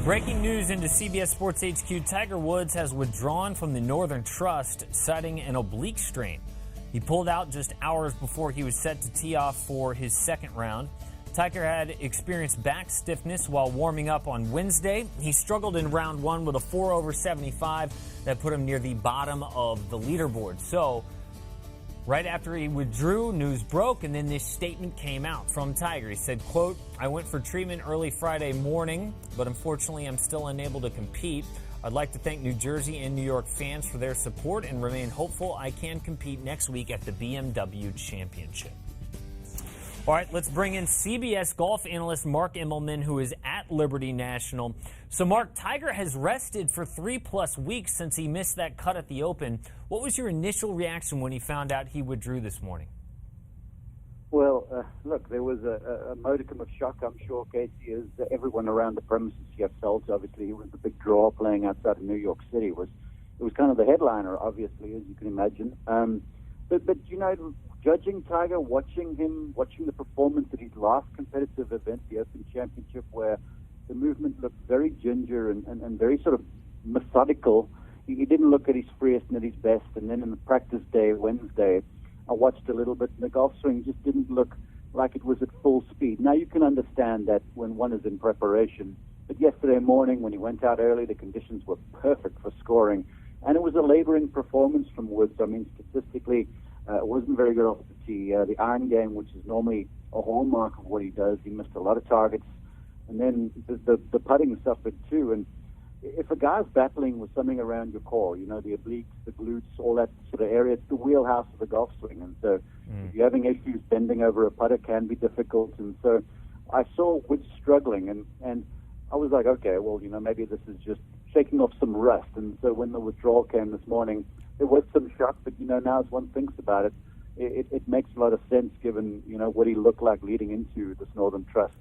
Breaking news into CBS Sports HQ, Tiger Woods has withdrawn from the Northern Trust, citing an oblique strain. He pulled out just hours before he was set to tee off for his second round. Tiger had experienced back stiffness while warming up on Wednesday. He struggled in round one with a 4/75 that put him near the bottom of the leaderboard. So, right after he withdrew, news broke, and then this statement came out from Tiger. He said, quote, "I went for treatment early Friday morning, but unfortunately I'm still unable to compete. I'd like to thank New Jersey and New York fans for their support and remain hopeful I can compete next week at the BMW Championship." All right, let's bring in CBS golf analyst Mark Immelman, who is at Liberty National. So, Mark, Tiger has rested for 3+ weeks since he missed that cut at the Open. What was your initial reaction when he found out he withdrew this morning? Well, look, there was a modicum of shock, I'm sure, Casey, as everyone around the premises here felt. Obviously, he was the big draw playing outside of New York City. It was kind of the headliner, obviously, as you can imagine. But you know, judging Tiger, watching the performance at his last competitive event, the Open Championship, where the movement looked very ginger and very sort of methodical. He didn't look at his freest and at his best. And then in the practice day, Wednesday, I watched a little bit, and the golf swing just didn't look like it was at full speed. Now, you can understand that when one is in preparation. But yesterday morning, when he went out early, the conditions were perfect for scoring. And it was a laboring performance from Woods. I mean, statistically, it wasn't very good off the tee. The iron game, which is normally a hallmark of what he does, he missed a lot of targets. And then the putting suffered too. And if a guy's battling with something around your core, you know, the obliques, the glutes, all that sort of area, it's the wheelhouse of the golf swing. And so if you're having issues bending over a putter, can be difficult. And so I saw Woods struggling, and I was like, okay, well, you know, maybe this is just shaking off some rust. And so when the withdrawal came this morning, there was some shock, but, you know, now as one thinks about it, it makes a lot of sense given, you know, what he looked like leading into this Northern Trust.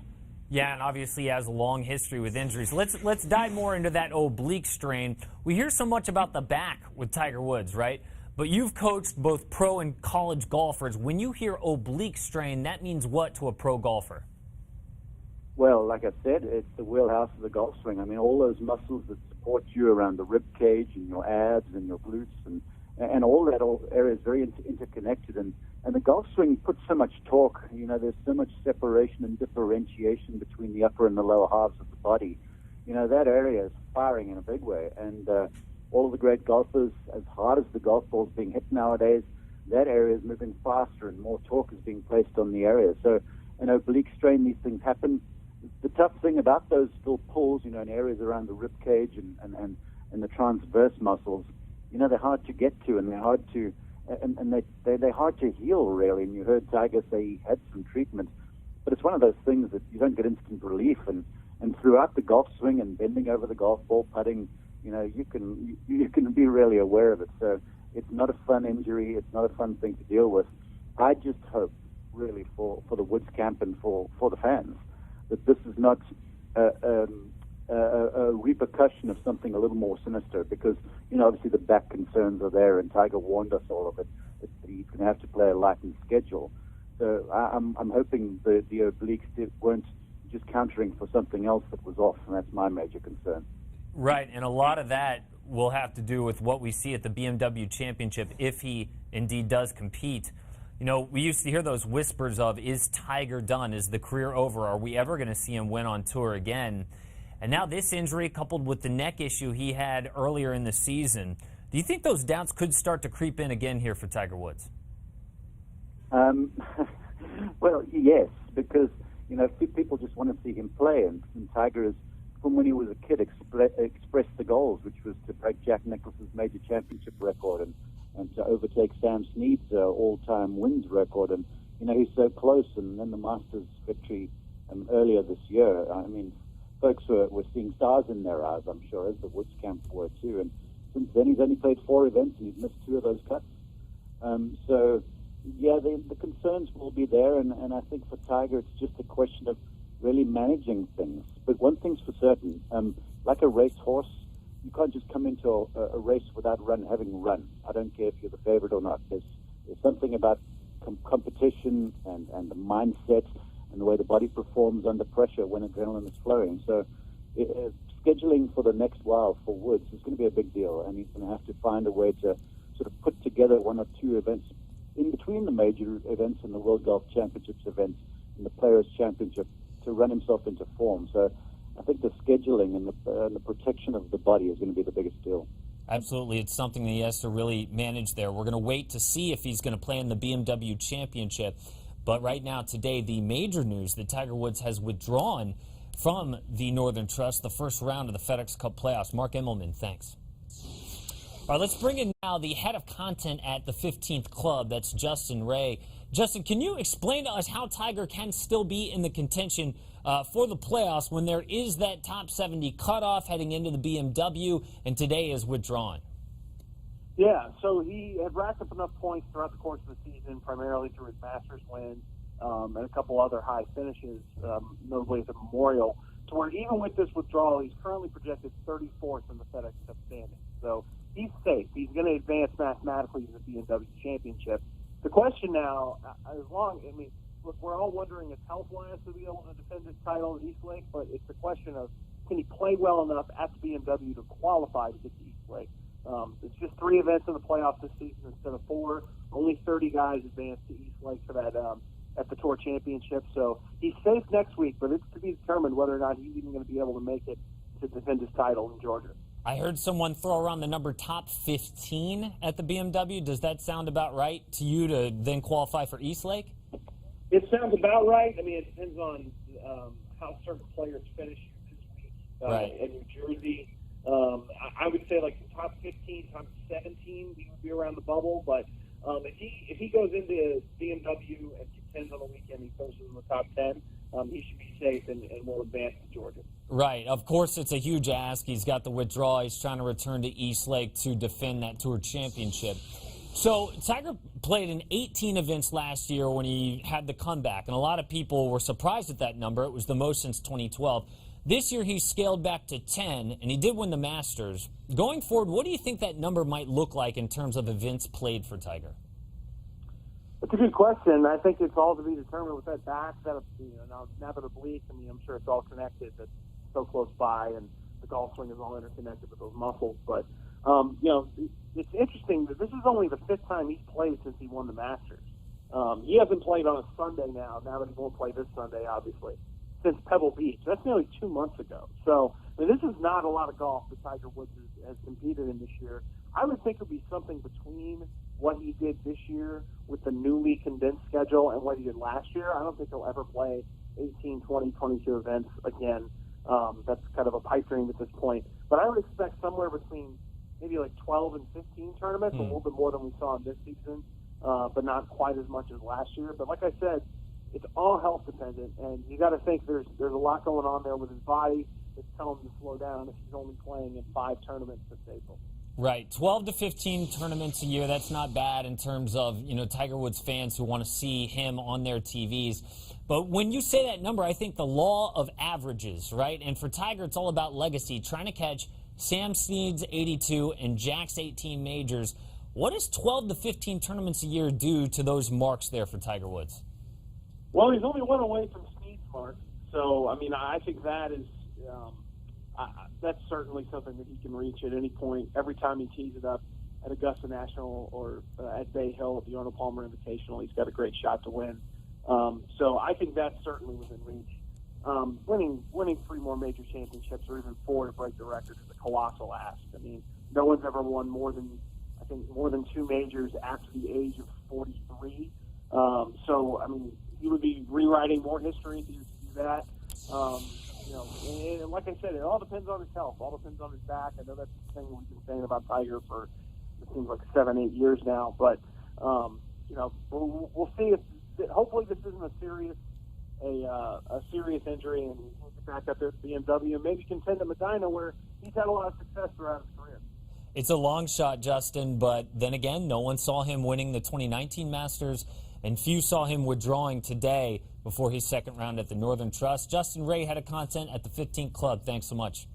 Yeah, and obviously he has a long history with injuries. Let's dive more into that oblique strain. We hear so much about the back with Tiger Woods, right? But you've coached both pro and college golfers. When you hear oblique strain, that means what to a pro golfer? Well, like I said, it's the wheelhouse of the golf swing. I mean, all those muscles that support you around the rib cage and your abs and your glutes and all that area is very interconnected. And the golf swing puts so much torque. You know, there's so much separation and differentiation between the upper and the lower halves of the body. You know, that area is firing in a big way. And all of the great golfers, as hard as the golf ball's being hit nowadays, that area is moving faster and more torque is being placed on the area. So an oblique strain, these things happen. The tough thing about those still pulls, you know, in areas around the rib cage and the transverse muscles, you know, they're hard to get to, and they're hard to, and they're hard to heal, really. And you heard Tiger say he had some treatment, but it's one of those things that you don't get instant relief. And throughout the golf swing and bending over the golf ball, putting, you know, you can be really aware of it. So it's not a fun injury. It's not a fun thing to deal with. I just hope, really, for the Woods camp and for the fans, that this is not a repercussion of something a little more sinister, because, you know, obviously the back concerns are there, and Tiger warned us all of it, that he's going to have to play a lightened schedule. So I'm hoping the obliques weren't just countering for something else that was off, and that's my major concern. Right, and a lot of that will have to do with what we see at the BMW Championship if he indeed does compete. You know, we used to hear those whispers of, is Tiger done? Is the career over? Are we ever going to see him win on tour again? And now this injury, coupled with the neck issue he had earlier in the season, do you think those doubts could start to creep in again here for Tiger Woods? Well, yes, because, you know, people just want to see him play, and Tiger has, from when he was a kid, expressed the goals, which was to break Jack Nicklaus's major championship record and to overtake Sam Snead's all-time wins record. And, you know, he's so close. And then the Masters victory earlier this year, I mean, folks were seeing stars in their eyes, I'm sure, as the Woods camp were too. And since then, he's only played 4 events, and he's missed 2 of those cuts. So, yeah, the concerns will be there. And I think for Tiger, it's just a question of really managing things. But one thing's for certain, like a racehorse, you can't just come into a race without having run. I don't care if you're the favorite or not. There's something about competition and the mindset and the way the body performs under pressure when adrenaline is flowing. So scheduling for the next while for Woods is going to be a big deal, and he's going to have to find a way to sort of put together one or two events in between the major events and the World Golf Championships events and the Players' Championship to run himself into form. So I think the scheduling and the protection of the body is going to be the biggest deal. Absolutely. It's something that he has to really manage there. We're going to wait to see if he's going to play in the BMW Championship. But right now, today, the major news that Tiger Woods has withdrawn from the Northern Trust, the first round of the FedEx Cup playoffs. Mark Immelman, thanks. All right, let's bring in now the head of content at the 15th Club. That's Justin Ray. Justin, can you explain to us how Tiger can still be in the contention for the playoffs when there is that top 70 cutoff heading into the BMW, and today is withdrawn? Yeah, so he had racked up enough points throughout the course of the season, primarily through his Masters win and a couple other high finishes, notably at the Memorial, to where even with this withdrawal, he's currently projected 34th in the FedEx Cup standings. So he's safe. He's going to advance mathematically to the BMW Championship. The question now, look, we're all wondering if health-wise to be able to defend his title at East Lake, but it's a question of can he play well enough at the BMW to qualify to get to East Lake? It's just 3 events in the playoffs this season instead of 4. Only 30 guys advanced to East Lake for that at the Tour Championship. So he's safe next week, but it's to be determined whether or not he's even going to be able to make it to defend his title in Georgia. I heard someone throw around the number top 15 at the BMW. Does that sound about right to you to then qualify for East Lake? It sounds about right. I mean, it depends on how certain players finish this week right. in New Jersey. I would say like the top 15, top 17, he would be around the bubble. But if he goes into BMW and contends on the weekend, he finishes in the top 10, he should be safe and will advance to Georgia. Right. Of course, it's a huge ask. He's got the withdrawal. He's trying to return to East Lake to defend that Tour Championship. So Tiger played in 18 events last year when he had the comeback, and a lot of people were surprised at that number. It was the most since 2012. This year he's scaled back to 10, and he did win the Masters. Going forward, what do you think that number might look like in terms of events played for Tiger? It's a good question. I think it's all to be determined with that back. Now that Oblique, I'm sure it's all connected. It's so close by, and the golf swing is all interconnected with those muscles. But, it's interesting that this is only the 5th time he's played since he won the Masters. He hasn't played on a Sunday now that he won't play this Sunday, obviously, since Pebble Beach. That's nearly 2 months ago. So, this is not a lot of golf that Tiger Woods has competed in this year. I would think it would be something between what he did this year with the newly condensed schedule and what he did last year. I don't think he'll ever play 18, 20, 22 events again. That's kind of a pipe dream at this point. But I would expect somewhere between maybe like 12 and 15 tournaments, a little bit more than we saw this season, but not quite as much as last year. But like I said, it's all health dependent, and you got to think there's a lot going on there with his body that's telling him to slow down if he's only playing in 5 tournaments this April. Right, 12 to 15 tournaments a year. That's not bad in terms of Tiger Woods fans who want to see him on their TVs. But when you say that number, I think the law of averages, right? And for Tiger, it's all about legacy, trying to catch Sam Snead's 82 and Jack's 18 majors. What does 12 to 15 tournaments a year do to those marks there for Tiger Woods? Well, he's only one away from Snead's mark. So, I think that is that's certainly something that he can reach at any point. Every time he tees it up at Augusta National or at Bay Hill at the Arnold Palmer Invitational, he's got a great shot to win. So I think that's certainly within reach. Winning 3 more major championships or even 4 to break the record is a colossal ask. No one's ever won more than 2 majors after the age of 43. He would be rewriting more history to do that. And like I said, it all depends on his health. All depends on his back. I know that's the thing we've been saying about Tiger for it seems like 7-8 years now. But we'll see if hopefully this isn't a serious injury, and he can get back up there at the BMW and maybe contend at Medina, where he's had a lot of success throughout his career. It's a long shot, Justin, but then again, no one saw him winning the 2019 Masters, and few saw him withdrawing today before his second round at the Northern Trust. Justin Ray, head of content at the 15th Club. Thanks so much.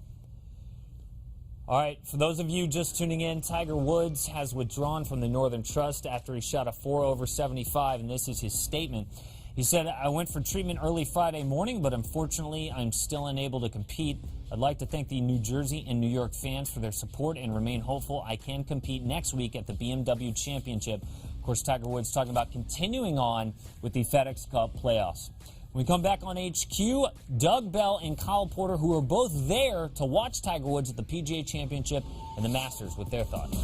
All right, for those of you just tuning in, Tiger Woods has withdrawn from the Northern Trust after he shot a 4 over 75, and this is his statement. He said, "I went for treatment early Friday morning, but unfortunately, I'm still unable to compete. I'd like to thank the New Jersey and New York fans for their support and remain hopeful I can compete next week at the BMW Championship. Of course, Tiger Woods talking about continuing on with the FedEx Cup playoffs. When we come back on HQ, Doug Bell and Kyle Porter, who are both there to watch Tiger Woods at the PGA Championship and the Masters, with their thoughts.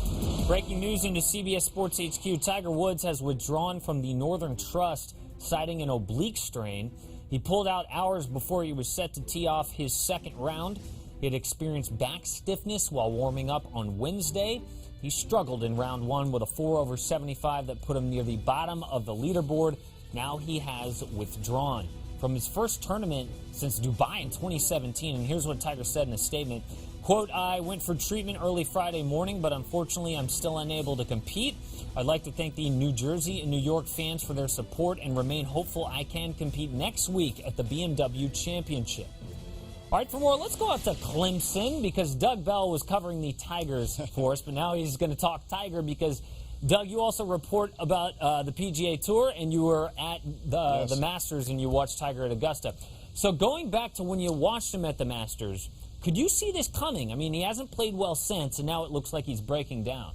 Breaking news into CBS Sports HQ, Tiger Woods has withdrawn from the Northern Trust, citing an oblique strain. He pulled out hours before he was set to tee off his second round. He had experienced back stiffness while warming up on Wednesday. He struggled in round one with a 4/75 that put him near the bottom of the leaderboard. Now he has withdrawn from his first tournament since Dubai in 2017. And here's what Tiger said in a statement. Quote, I went for treatment early Friday morning, but unfortunately I'm still unable to compete. I'd like to thank the New Jersey and New York fans for their support and remain hopeful I can compete next week at the BMW Championship. All right, for more, let's go out to Clemson because Doug Bell was covering the Tigers for us, but now he's going to talk Tiger because, Doug, you also report about the PGA Tour, and you were at the Masters and you watched Tiger at Augusta. So going back to when you watched him at the Masters, could you see this coming? I mean, he hasn't played well since, and now it looks like he's breaking down.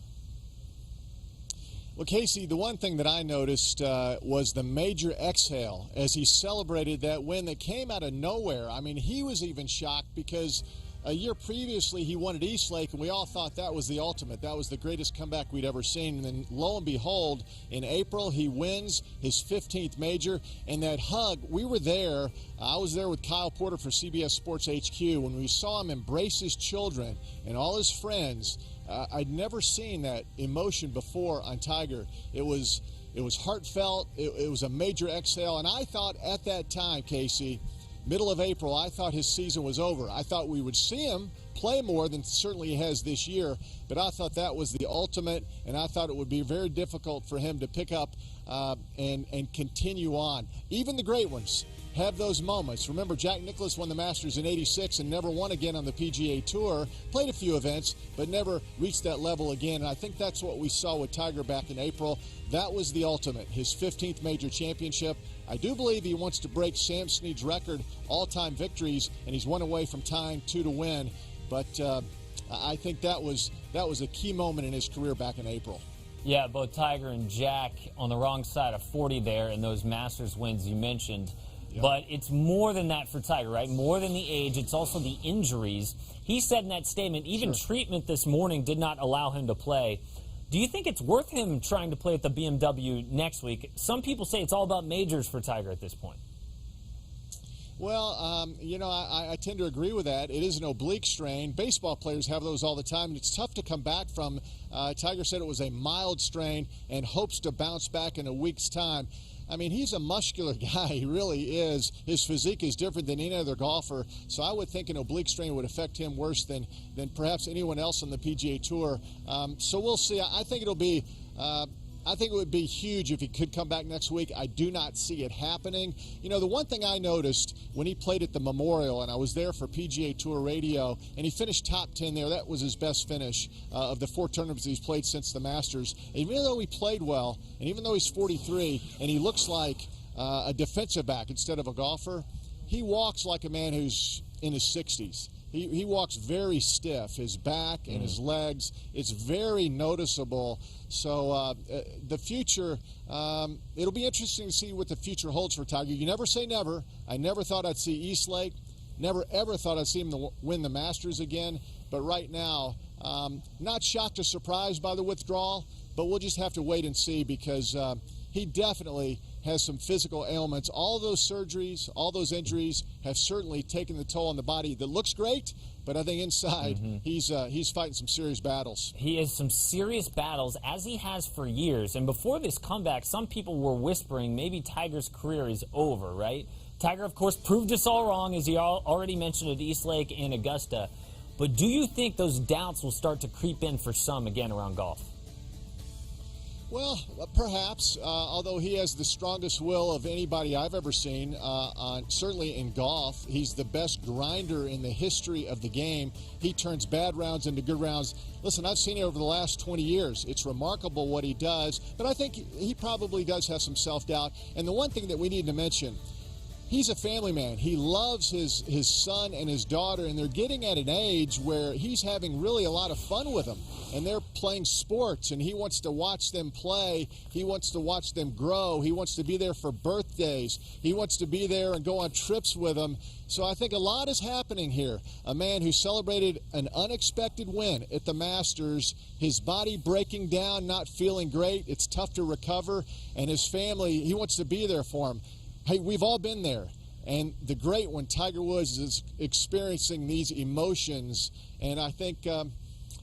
Well, Casey, the one thing that I noticed was the major exhale as he celebrated that win that came out of nowhere. I mean, he was even shocked because a year previously he won at Eastlake, and we all thought that was the ultimate. That was the greatest comeback we'd ever seen. And then, lo and behold, in April, he wins his 15th major. And that hug, we were there. I was there with Kyle Porter for CBS Sports HQ. When we saw him embrace his children and all his friends, I'd never seen that emotion before on Tiger. It was heartfelt. It was a major exhale. And I thought at that time, Casey, middle of April, I thought his season was over. I thought we would see him play more than certainly he has this year, but I thought that was the ultimate, and I thought it would be very difficult for him to pick up and continue on. Even the great ones have those moments. Remember, Jack Nicklaus won the Masters in '86 and never won again on the PGA Tour. Played a few events, but never reached that level again. And I think that's what we saw with Tiger back in April. That was the ultimate, his 15th major championship. I do believe he wants to break Sam Snead's record, all-time victories, and he's one away from tying 2 to win. But I think that was a key moment in his career back in April. Yeah, both Tiger and Jack on the wrong side of 40 there in those Masters wins you mentioned. Yep. But it's more than that for Tiger, right? More than the age. It's also the injuries. He said in that statement, even treatment this morning did not allow him to play. Do you think it's worth him trying to play at the BMW next week? Some people say it's all about majors for Tiger at this point. Well, you know, I tend to agree with that. It is an oblique strain. Baseball players have those all the time, and it's tough to come back from. Tiger said it was a mild strain and hopes to bounce back in a week's time. I mean, he's a muscular guy. He really is. His physique is different than any other golfer, so I would think an oblique strain would affect him worse than perhaps anyone else on the PGA Tour. So we'll see. I think it'll be I think it would be huge if he could come back next week. I do not see it happening. You know, the one thing I noticed when he played at the Memorial, and I was there for PGA Tour Radio, and he finished top 10 there. That was his best finish of the 4 tournaments he's played since the Masters. And even though he played well, and even though he's 43, and he looks like a defensive back instead of a golfer, he walks like a man who's in his 60s. He walks very stiff, his back and his legs. It's very noticeable. So the future, it'll be interesting to see what the future holds for Tiger. You never say never. I never thought I'd see Eastlake. Never, ever thought I'd see him win the Masters again. But right now, not shocked or surprised by the withdrawal, but we'll just have to wait and see because he definitely has some physical ailments. All those surgeries, all those injuries have certainly taken the toll on the body. That looks great, but I think inside he's fighting some serious battles. He has some serious battles, as he has for years. And before this comeback, some people were whispering maybe Tiger's career is over, right? Tiger, of course, proved us all wrong, as he already mentioned at Eastlake and Augusta. But do you think those doubts will start to creep in for some again around golf? Well, perhaps, although he has the strongest will of anybody I've ever seen, certainly in golf. He's the best grinder in the history of the game. He turns bad rounds into good rounds. Listen, I've seen it over the last 20 years. It's remarkable what he does, but I think he probably does have some self-doubt. And the one thing that we need to mention, he's a family man. He loves his son and his daughter, and they're getting at an age where he's having really a lot of fun with them. And they're playing sports, and he wants to watch them play. He wants to watch them grow. He wants to be there for birthdays. He wants to be there and go on trips with them. So I think a lot is happening here. A man who celebrated an unexpected win at the Masters, his body breaking down, not feeling great. It's tough to recover. And his family, he wants to be there for him. Hey, we've all been there. And the great one, Tiger Woods, is experiencing these emotions. And I think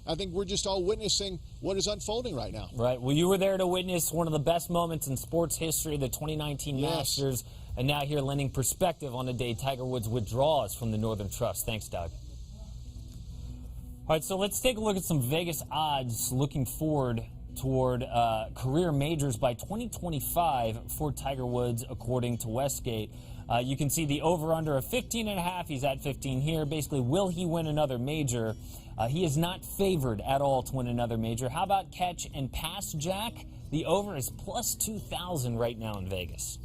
we're just all witnessing what is unfolding right now. Right. Well, you were there to witness one of the best moments in sports history, the 2019 Masters, and now here lending perspective on the day Tiger Woods withdraws from the Northern Trust. Thanks, Doug. All right, so let's take a look at some Vegas odds looking forward toward career majors by 2025 for Tiger Woods, according to Westgate. You can see the over-under of 15.5. He's at 15 here. Basically, will he win another major? He is not favored at all to win another major. How about catch and pass, Jack? The over is plus 2,000 right now in Vegas.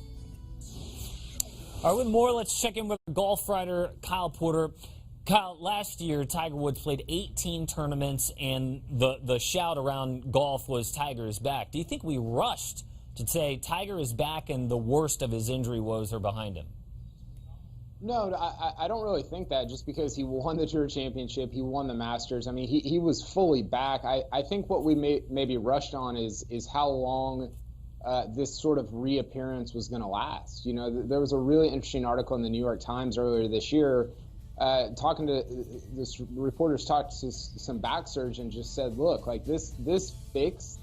All right, with more, let's check in with golf writer Kyle Porter. Kyle, last year, Tiger Woods played 18 tournaments, and the shout around golf was Tiger is back. Do you think we rushed to say Tiger is back and the worst of his injury woes are behind him? No, I don't really think that, just because he won the Tour Championship, he won the Masters. I mean, he was fully back. I think what we maybe rushed on is how long this sort of reappearance was going to last. You know, there was a really interesting article in the New York Times earlier this year talking to this reporters talked to some back surgeons, just said, look, like this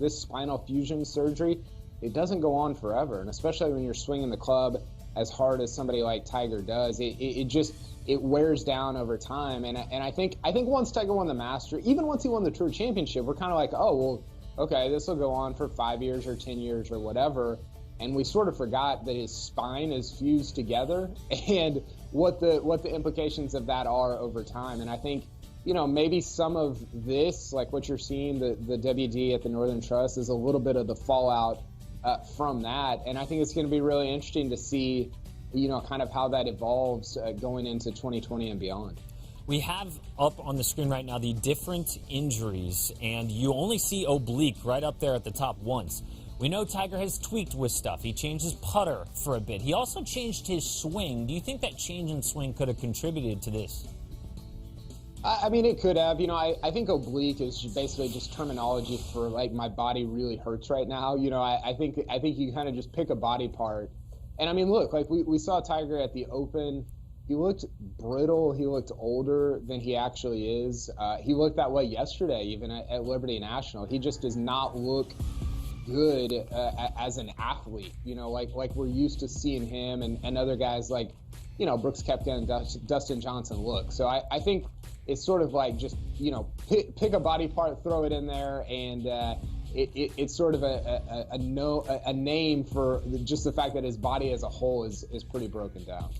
spinal fusion surgery, it doesn't go on forever. And especially when you're swinging the club as hard as somebody like Tiger does, it wears down over time. And I think once Tiger won the Masters, even once he won the Tour Championship, we're kind of like, oh, well, okay, this will go on for 5 years or 10 years or whatever. And we sort of forgot that his spine is fused together and what the implications of that are over time. And I think, you know, maybe some of this, like what you're seeing, the WD at the Northern Trust, is a little bit of the fallout from that. And I think it's going to be really interesting to see, you know, kind of how that evolves going into 2020 and beyond. We have up on the screen right now the different injuries, and you only see oblique right up there at the top once. We know Tiger has tweaked with stuff. He changed his putter for a bit. He also changed his swing. Do you think that change in swing could have contributed to this? I mean, it could have. You know, I think oblique is basically just terminology for, like, my body really hurts right now. You know, I think you kind of just pick a body part. And, I mean, look, like we saw Tiger at the Open. He looked brittle. He looked older than he actually is. He looked that way yesterday, even at Liberty National. He just does not look good as an athlete, you know, like we're used to seeing him and other guys like, you know, Brooks Koepka and Dustin Johnson look. So I think it's sort of like just, you know, pick a body part, throw it in there, and it's sort of a name for just the fact that his body as a whole is pretty broken down.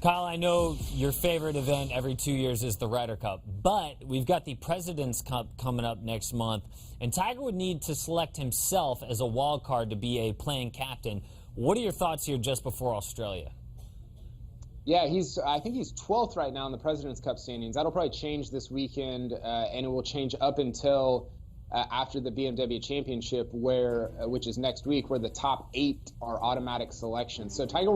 Kyle, I know your favorite event every 2 years is the Ryder Cup, but we've got the President's Cup coming up next month, and Tiger would need to select himself as a wild card to be a playing captain. What are your thoughts here just before Australia? Yeah, I think he's 12th right now in the President's Cup standings. That'll probably change this weekend, and it will change up until after the BMW Championship, which is next week, where the top 8 are automatic selections. So Tiger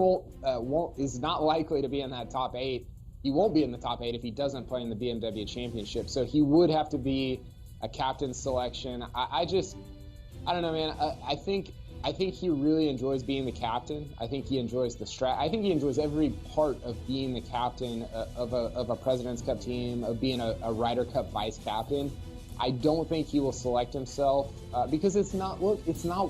is not likely to be in that top 8. He won't be in the top 8 if he doesn't play in the BMW Championship. So he would have to be a captain selection. I don't know, man. I think he really enjoys being the captain. I think he enjoys the strat. I think he enjoys every part of being the captain of a President's Cup team, of being a Ryder Cup vice captain. I don't think he will select himself because it's not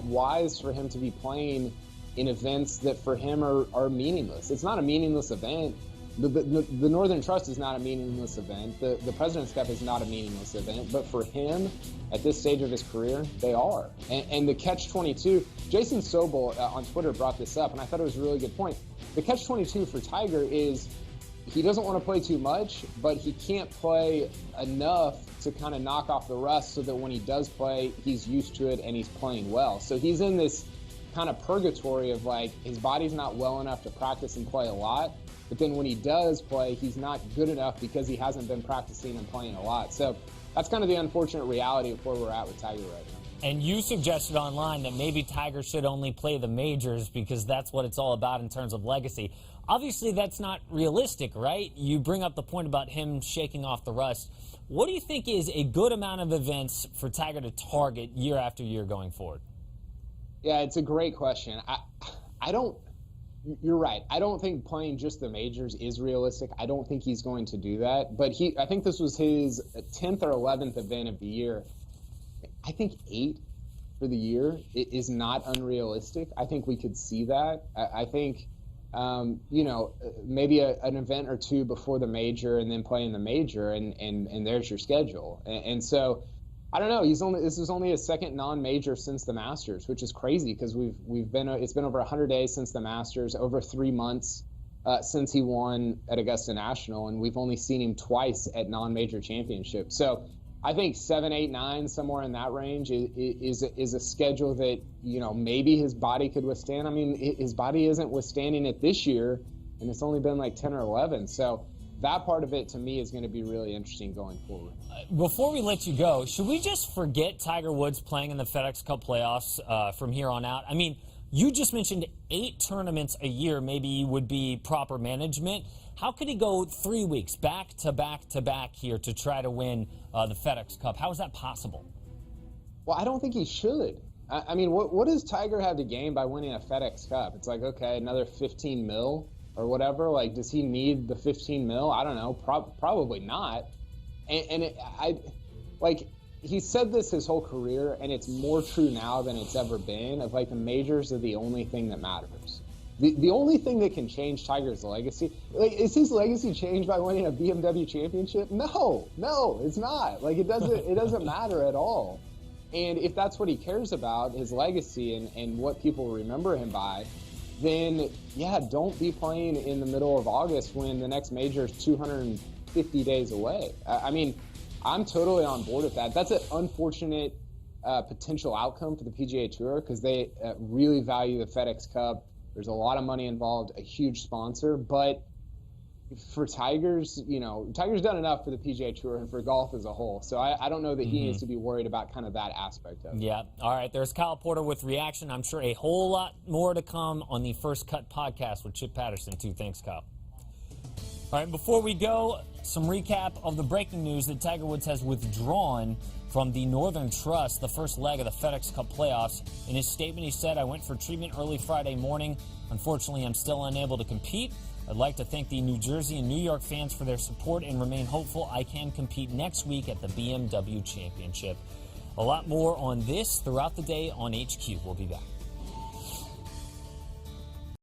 wise for him to be playing in events that for him are meaningless. It's not a meaningless event. The Northern Trust is not a meaningless event. The President's Cup is not a meaningless event. But for him, at this stage of his career, they are. And the catch-22, Jason Sobel on Twitter brought this up, and I thought it was a really good point. The catch-22 for Tiger is he doesn't want to play too much, but he can't play enough to kind of knock off the rust so that when he does play, he's used to it and he's playing well. So he's in this kind of purgatory of like his body's not well enough to practice and play a lot, but then when he does play, he's not good enough because he hasn't been practicing and playing a lot. So that's kind of the unfortunate reality of where we're at with Tiger right now. And you suggested online that maybe Tiger should only play the majors because that's what it's all about in terms of legacy. Obviously, that's not realistic, right? You bring up the point about him shaking off the rust. What do you think is a good amount of events for Tiger to target year after year going forward? Yeah, it's a great question. You're right. I don't think playing just the majors is realistic. I don't think he's going to do that. But I think this was his 10th or 11th event of the year. I think 8 for the year is not unrealistic. I think we could see that. I think, maybe an event or 2 before the major and then playing the major, and there's your schedule. And so, I don't know. This is only his second non-major since the Masters, which is crazy because it's been over 100 days since the Masters, over 3 months since he won at Augusta National, and we've only seen him twice at non-major championships. So I think 7, 8, 9, somewhere in that range is a schedule that maybe his body could withstand. I mean, his body isn't withstanding it this year, and it's only been like 10 or 11. So that part of it, to me, is going to be really interesting going forward. Before we let you go, should we just forget Tiger Woods playing in the FedEx Cup playoffs from here on out? I mean, you just mentioned 8 tournaments a year maybe would be proper management. How could he go 3 weeks back to back to back here to try to win the FedEx Cup? How is that possible? Well, I don't think he should. I mean, what does Tiger have to gain by winning a FedEx Cup? It's like, okay, another 15 mil or whatever. Like, does he need the 15 mil? I don't know. Probably not. He said this his whole career, and it's more true now than it's ever been, of like the majors are the only thing that matters. The only thing that can change Tiger's legacy, like, is his legacy changed by winning a BMW Championship? No, it's not. Like, it doesn't matter at all. And if that's what he cares about, his legacy and what people remember him by, then yeah, don't be playing in the middle of August when the next major is 250 days away. I mean, I'm totally on board with that. That's an unfortunate potential outcome for the PGA Tour because they really value the FedEx Cup. There's a lot of money involved, a huge sponsor. But for Tiger's, Tiger's done enough for the PGA Tour and for golf as a whole. So I don't know that he needs to be worried about kind of that aspect of it. Yeah. All right. There's Kyle Porter with reaction. I'm sure a whole lot more to come on the First Cut podcast with Chip Patterson, too. Thanks, Kyle. All right, before we go, some recap of the breaking news that Tiger Woods has withdrawn from the Northern Trust, the first leg of the FedEx Cup playoffs. In his statement, he said, "I went for treatment early Friday morning. Unfortunately, I'm still unable to compete. I'd like to thank the New Jersey and New York fans for their support and remain hopeful I can compete next week at the BMW Championship." A lot more on this throughout the day on HQ. We'll be back.